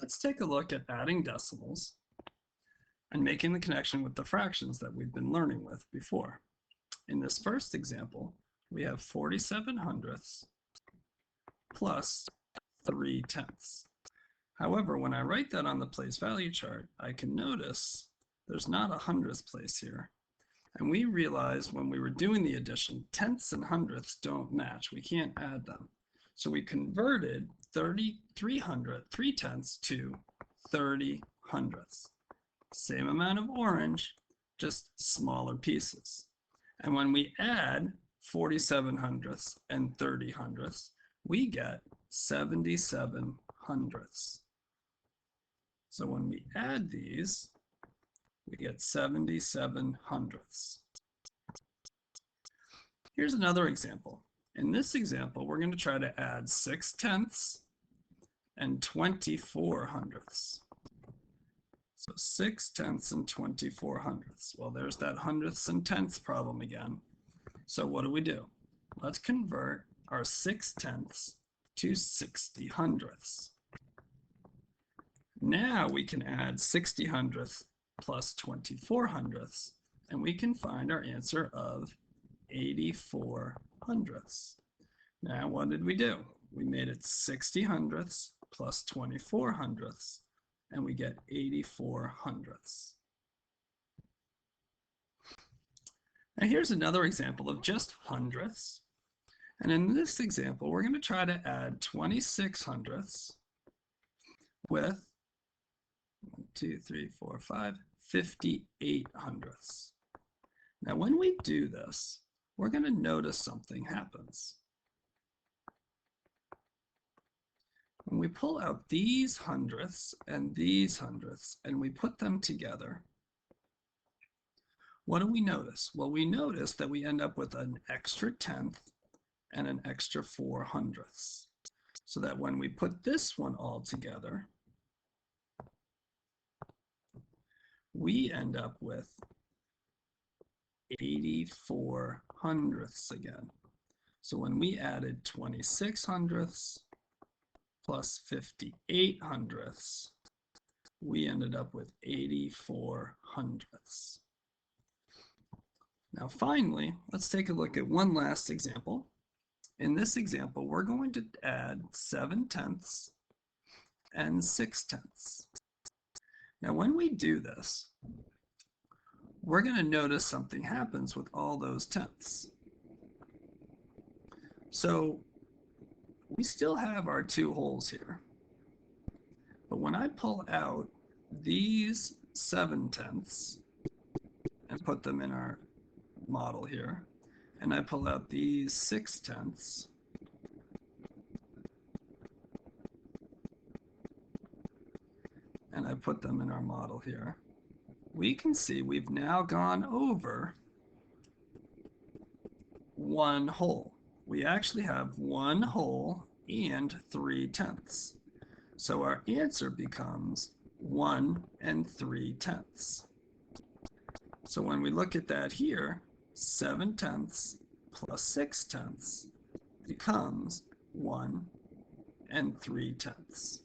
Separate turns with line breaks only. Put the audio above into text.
let's take a look at adding decimals and making the connection with the fractions that we've been learning with before. In this first example, we have 47 hundredths plus 3 tenths. However, when I write that on the place value chart, I can notice there's not a hundredths place here. And we realized when we were doing the addition, tenths and hundredths don't match. We can't add them. So we converted 3 tenths to 30 hundredths. Same amount of orange, just smaller pieces. And when we add 47 hundredths and 30 hundredths, we get 77 hundredths. So when we add these, we get 77 hundredths. Here's another example. In this example, we're going to try to add 6 tenths and 24 hundredths. So 6 tenths and 24 hundredths. Well, there's that hundredths and tenths problem again. So what do? Let's convert our 6 tenths to 60 hundredths. Now we can add 60 hundredths plus 24 hundredths, and we can find our answer of 84 hundredths. Now what did we do? We made it 60 hundredths plus 24 hundredths, and we get 84 hundredths. Now here's another example of just hundredths. And in this example, we're going to try to add 26 hundredths with 58 hundredths. Now when we do this, we're going to notice something happens. When we pull out these hundredths and we put them together, what do we notice? Well, we notice that we end up with an extra tenth and an extra 4 hundredths. So that when we put this one all together, we end up with 84 hundredths again. So when we added 26 hundredths plus 58 hundredths, we ended up with 84 hundredths. Now finally, let's take a look at one last example. In this example, we're going to add 7 tenths and 6 tenths. Now when we do this, we're going to notice something happens with all those tenths. So we still have our 2 wholes here. But when I pull out these 7 tenths and put them in our model here, and I pull out these 6 tenths, and I put them in our model here, we can see we've now gone over 1 whole. We actually have 1 whole and 3 tenths. So our answer becomes 1 3/10. So when we look at that here, 7 tenths plus 6 tenths becomes 1 3/10.